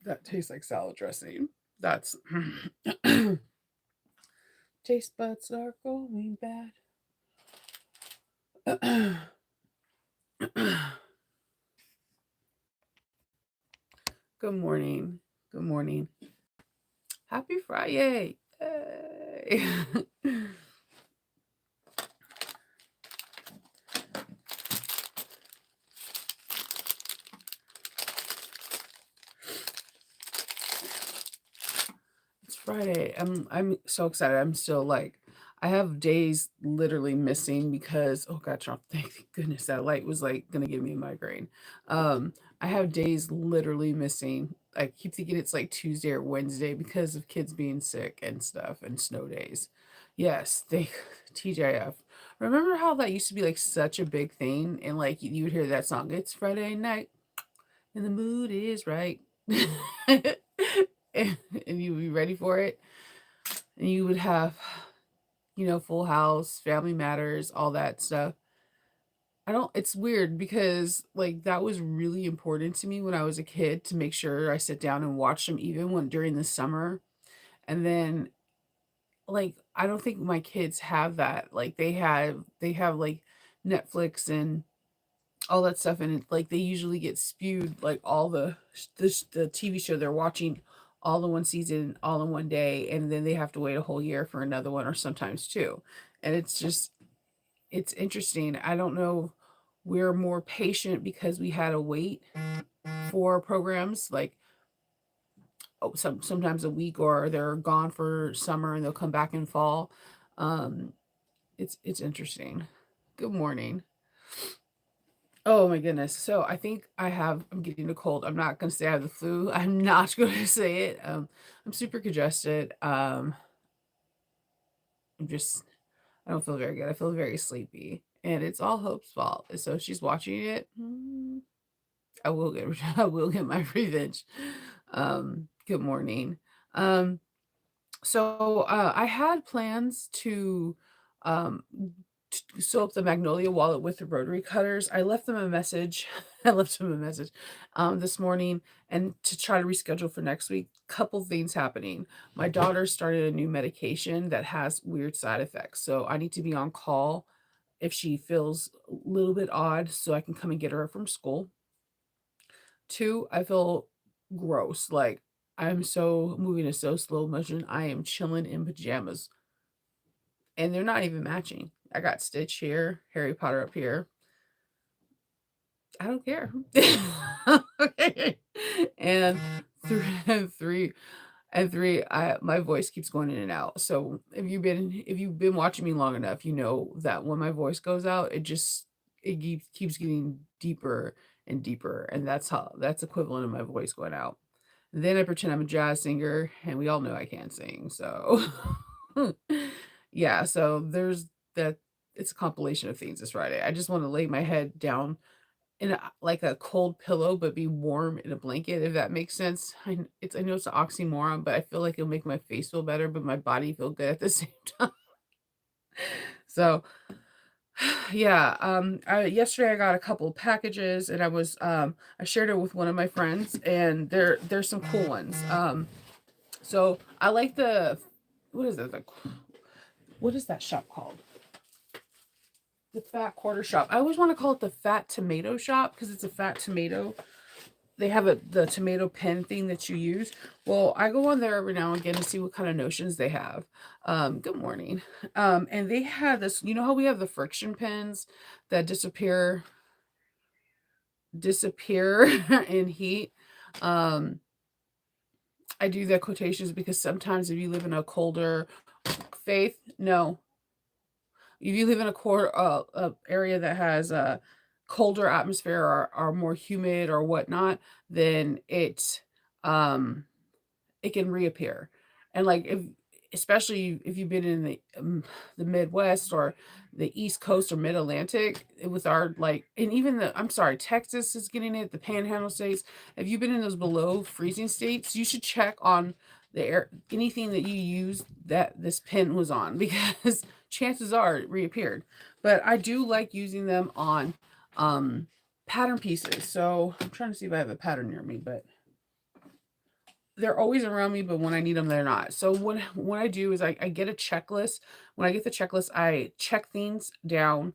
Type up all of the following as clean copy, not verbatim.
That tastes like salad dressing. That's taste buds are going bad. Good morning. Good morning. Happy Friday. Yay. It's Friday. I'm so excited. I'm still like I have days literally missing because oh god, Trump, thank goodness that light was like gonna give me a migraine. Um, I have days literally missing. I keep thinking it's like Tuesday or Wednesday because of kids being sick and stuff and snow days. Yes, thank TJF. Remember how that used to be like such a big thing and like you would hear that song, it's Friday night and the mood is right. and you would be ready for it. And you would have, Full House, Family Matters, all that stuff. I don't, it's weird because like that was really important to me when I was a kid to make sure I sit down and watch them even when during the summer. And then like I don't think my kids have that. Like they have like Netflix and all that stuff and it, like they usually get spewed like all the TV show they're watching all in one season all in one day and then they have to wait a whole year for another one or sometimes two. And it's interesting. I don't know, we're more patient because we had to wait for programs like sometimes a week or they're gone for summer and they'll come back in fall. um it's interesting. Good morning. Oh my goodness. So I think I'm getting a cold. I'm not going to say I have the flu. I'm not going to say it. I'm super congested. I'm just, I don't feel very good. I feel very sleepy and it's all Hope's fault. So if she's watching it. I will get, I will get my revenge. Good morning. Um, I had plans to, um, sew up the magnolia wallet with the rotary cutters. I left them a message. I left them a message this morning and to try to reschedule for next week. Couple things happening. My daughter started a new medication that has weird side effects. So I need to be on call if she feels a little bit odd so I can come and get her from school. Two, I feel gross. Like I'm so moving in so slow motion. I am chilling in pajamas and they're not even matching. I got Stitch here, Harry Potter up here. I don't care. Okay. And three, and three, and three, my voice keeps going in and out. So if you've been watching me long enough, you know that when my voice goes out, it keeps getting deeper and deeper, and that's equivalent of my voice going out. Then I pretend I'm a jazz singer, and we all know I can't sing. So yeah, so there's that. It's a compilation of things this Friday. I just want to lay my head down in like a cold pillow, but be warm in a blanket, if that makes sense. I know it's an oxymoron, but I feel like it'll make my face feel better, but my body feel good at the same time. So yeah, yesterday I got a couple of packages, and I shared it with one of my friends, and there's some cool ones. So I like the what is it? What is that shop called? The Fat Quarter Shop. I always want to call it the Fat Tomato Shop because it's a fat tomato. They have the tomato pen thing that you use. Well, I go on there every now and again to see what kind of notions they have. Good morning. And they had this, you know how we have the friction pens that disappear in heat. Um, I do the quotations because sometimes if you live in a colder faith, no, if you live in a area that has a colder atmosphere or more humid or whatnot, then um it can reappear. And like if especially if you've been in the Midwest or the East Coast or Mid Atlantic with our like, and even I'm sorry, Texas is getting it, the Panhandle states. If you've been in those below freezing states, you should check on the air anything that you use that this pin was on because chances are it reappeared. But I do like using them on pattern pieces. So I'm trying to see if I have a pattern near me, but they're always around me, but when I need them, they're not. So what I do is I get a checklist. When I get the checklist, I check things down.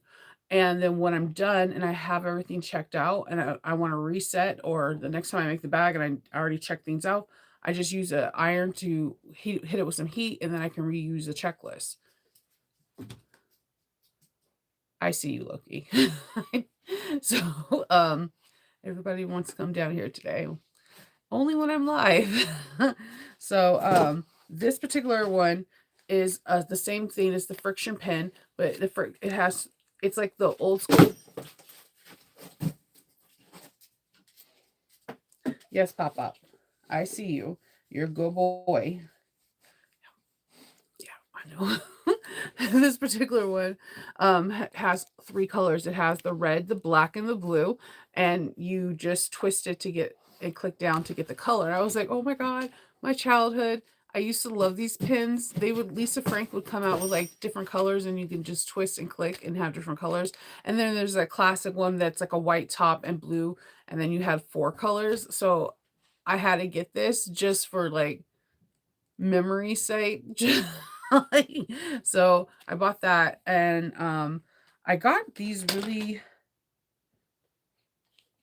And then when I'm done and I have everything checked out and I want to reset, or the next time I make the bag and I already checked things out, I just use an iron to hit it with some heat, and then I can reuse the checklist. I see you, Loki. So, everybody wants to come down here today. Only when I'm live. So, this particular one is the same thing as the friction pen, but it's like the old school. Yes, Papa. I see you. You're a good boy. Yeah, I know. This particular one has three colors. It has the red, the black, and the blue, and you just twist it to get and click down to get the color. I was like, oh my god, my childhood. I used to love these pins. Lisa Frank would come out with like different colors, and you can just twist and click and have different colors. And then there's a classic one that's like a white top and blue, and then you have four colors. So I had to get this just for like memory sake. Like, so I bought that, and I got these really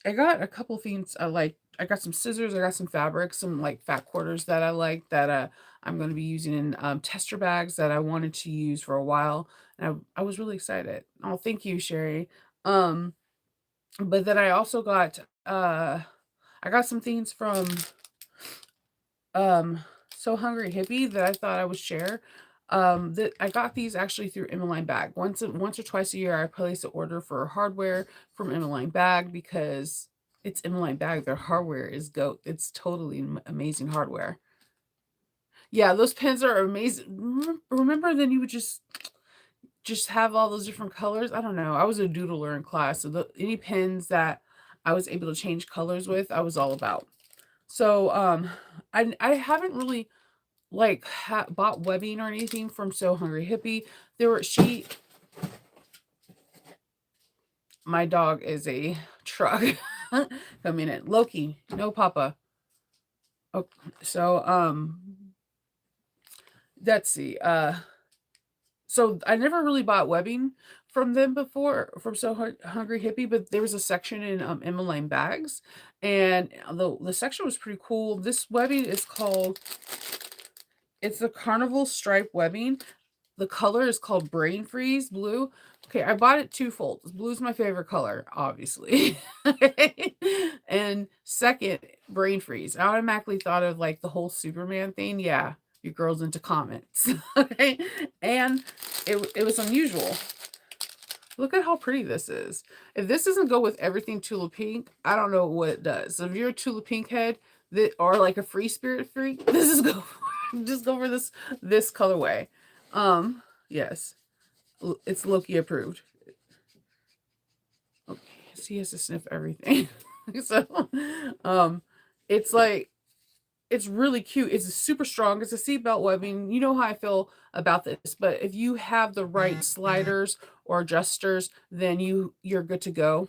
I got a couple things I like. I got some scissors, I got some fabric, some like fat quarters that I like that I'm going to be using in tester bags that I wanted to use for a while, and I was really excited. Oh, thank you, Sherry. Um but then I also got I got some things from um So Hungry Hippie that I thought I would share. That I got these actually through Emmeline Bag. Once or twice a year I place an order for hardware from Emmeline Bag because it's Emmeline Bag. Their hardware is goat. It's totally amazing hardware. Yeah, those pens are amazing. Remember then you would just have all those different colors. I don't know. I was a doodler in class, so any pens that I was able to change colors with, I was all about. So I haven't really like bought webbing or anything from So Hungry Hippie. My dog is a truck coming in. Loki, no Papa. Oh, so let's see. So I never really bought webbing from them before, from So Hungry Hippie, but there was a section in Emmeline Bags, and the section was pretty cool. This webbing is called, it's the Carnival Stripe webbing. The color is called Brain Freeze Blue. Okay, I bought it twofold. Blue's my favorite color, obviously. And second, Brain Freeze. I automatically thought of like the whole Superman thing. Yeah, your girl's into comics. Okay. And it was unusual. Look at how pretty this is. If this doesn't go with everything Tula Pink, I don't know what it does. So if you're a Tula Pink head or like a free spirit freak, this is just go for this colorway. Yes. It's Loki approved. Okay, so he has to sniff everything. So, it's like it's really cute. It's super strong. It's a seatbelt webbing. You know how I feel about this, but if you have the right sliders or adjusters, then you're good to go.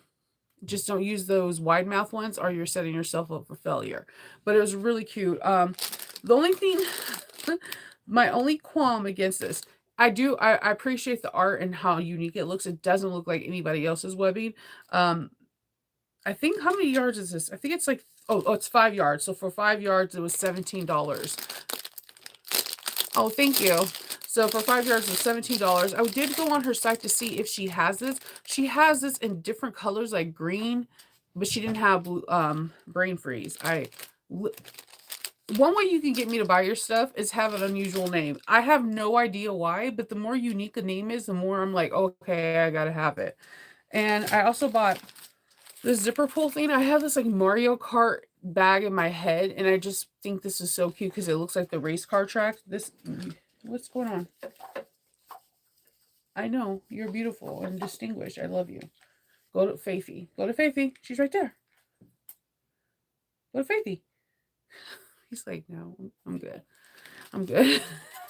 Just don't use those wide mouth ones, or you're setting yourself up for failure. But it was really cute. The only thing, my only qualm against this, I appreciate the art and how unique it looks. It doesn't look like anybody else's webbing. I think, how many yards is this? I think it's like, oh, it's 5 yards. So for 5 yards, it was $17. Oh, thank you. So for 5 yards, it was $17. I did go on her site to see if she has this. She has this in different colors, like green, but she didn't have blue, Brain Freeze. One way you can get me to buy your stuff is have an unusual name. I have no idea why, but the more unique a name is, the more I'm like, okay, I gotta have it. And I also bought this zipper pull thing. I have this like Mario Kart bag in my head, and I just think this is so cute because it looks like the race car track. What's going on? I know, you're beautiful and distinguished. I love you. Go to Faithy. Go to Faithy. She's right there. Go to Faithy. He's like, no, I'm good. I'm good.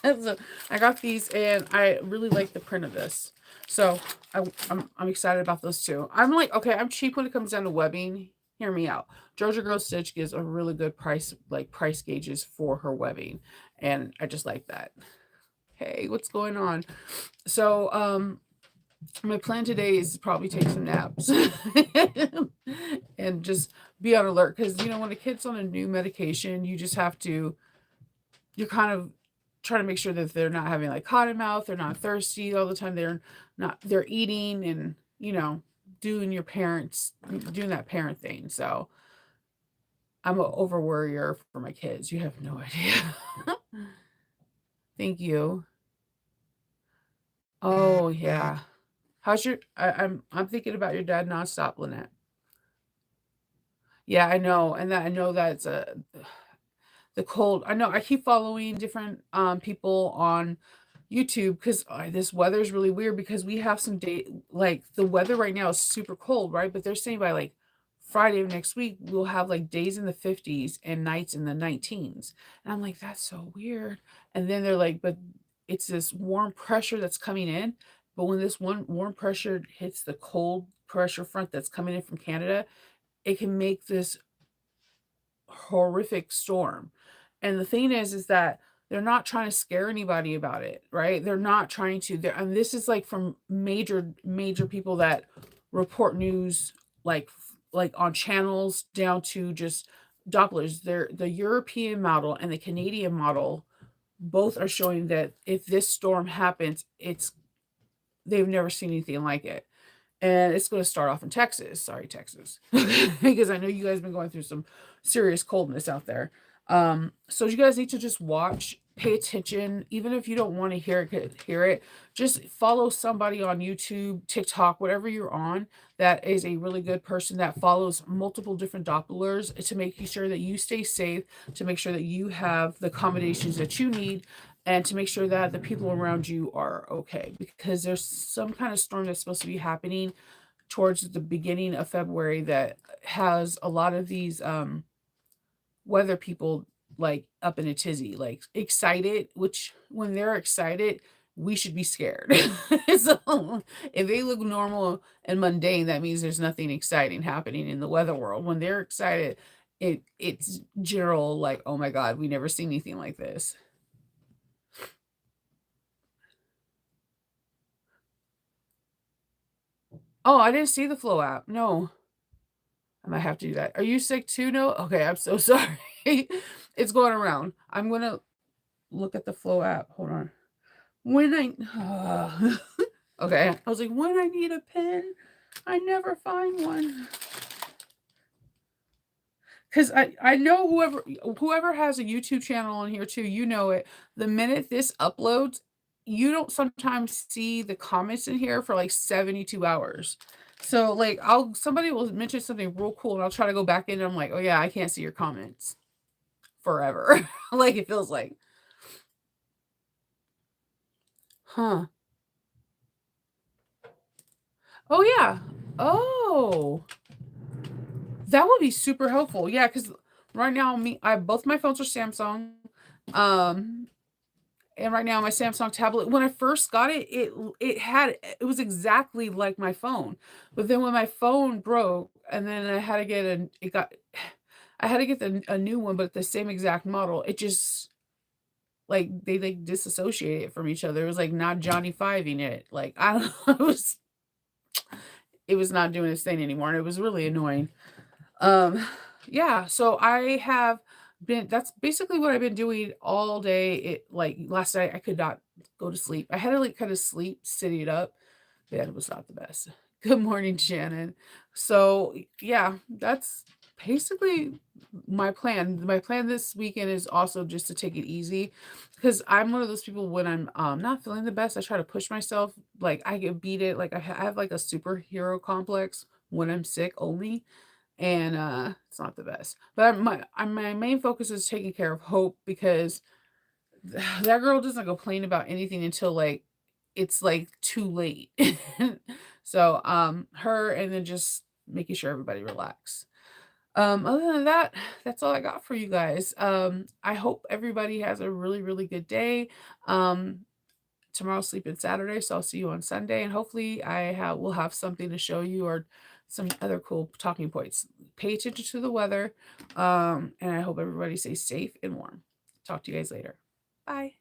So I got these, and I really like the print of this. So I'm excited about those too. I'm like, okay, I'm cheap when it comes down to webbing. hear me out. Georgia Girl Stitch gives a really good price, like price gauges for her webbing, and I just like that. Hey, what's going on? So, my plan today is probably take some naps and just be on alert because when a kid's on a new medication, you just have to you're kind of trying to make sure that they're not having like cotton mouth, they're not thirsty all the time, they're eating and doing doing that parent thing. So I'm an over worrier for my kids. You have no idea. Thank you. Oh yeah. How's your I'm thinking about your dad nonstop, Lynette. Yeah, I know. And that I know that's the cold. I know I keep following different people on YouTube because this weather is really weird because we have some day like the weather right now is super cold, right? But they're saying by like Friday of next week we'll have like days in the 50s and nights in the 19s. And I'm like, that's so weird. And then they're like, but it's this warm pressure that's coming in. But when this one warm pressure hits the cold pressure front that's coming in from Canada, it can make this horrific storm. And the thing is that they're not trying to scare anybody about it, right? They're not trying to. And this is like from major people that report news, like on channels down to just Dopplers. They're the European model and the Canadian model. Both are showing that if this storm happens, they've never seen anything like it. And it's going to start off in Texas. Sorry, Texas, because I know you guys have been going through some serious coldness out there. So you guys need to just watch, pay attention, even if you don't want to hear it. Just follow somebody on YouTube, TikTok, whatever you're on, that is a really good person that follows multiple different Dopplers to make sure that you stay safe, to make sure that you have the accommodations that you need, and to make sure that the people around you are okay because there's some kind of storm that's supposed to be happening towards the beginning of February that has a lot of these weather people like up in a tizzy, like excited, which when they're excited, we should be scared. So if they look normal and mundane, that means there's nothing exciting happening in the weather world. When they're excited, it's general like, oh my God, we never seen anything like this. Oh, I didn't see the Flow app. No. I might have to do that. Are you sick too? No? Okay, I'm so sorry. It's going around. I'm gonna look at the Flow app. Hold on. When I okay, I was like, when I need a pen, I never find one. Because I know whoever has a YouTube channel on here too, you know it. The minute this uploads, you don't sometimes see the comments in here for like 72 hours. So like somebody will mention something real cool and I'll try to go back in and I'm like, oh yeah, I can't see your comments forever. Like it feels like. Huh. Oh yeah. Oh. That would be super helpful. Yeah, because right now I both my phones are Samsung. Um and right now my Samsung tablet, when I first got it, it was exactly like my phone. But then when my phone broke and then I had to get I had to get a new one, but the same exact model, it just like they like disassociate it from each other. It was like not Johnny Fiving it. Like I don't know, it was not doing its thing anymore, and it was really annoying. Um, yeah, so I have been that's basically what I've been doing all day. It like last night I could not go to sleep. I had to like kind of sleep sitting up. Yeah, it was not the best. Good morning, Shannon. So yeah, that's basically my plan. My plan this weekend is also just to take it easy because I'm one of those people when I'm not feeling the best, I try to push myself. Like I get beat it. Like I have like a superhero complex when I'm sick only and it's not the best. But my main focus is taking care of Hope because that girl doesn't complain about anything until like it's like too late. So her and then just making sure everybody relax. Other than that, that's all I got for you guys. I hope everybody has a really good day. Um Tomorrow's Sleeping Saturday, so I'll see you on Sunday, and hopefully will have something to show you or some other cool talking points. Pay attention to the weather, and I hope everybody stays safe and warm. Talk to you guys later. Bye.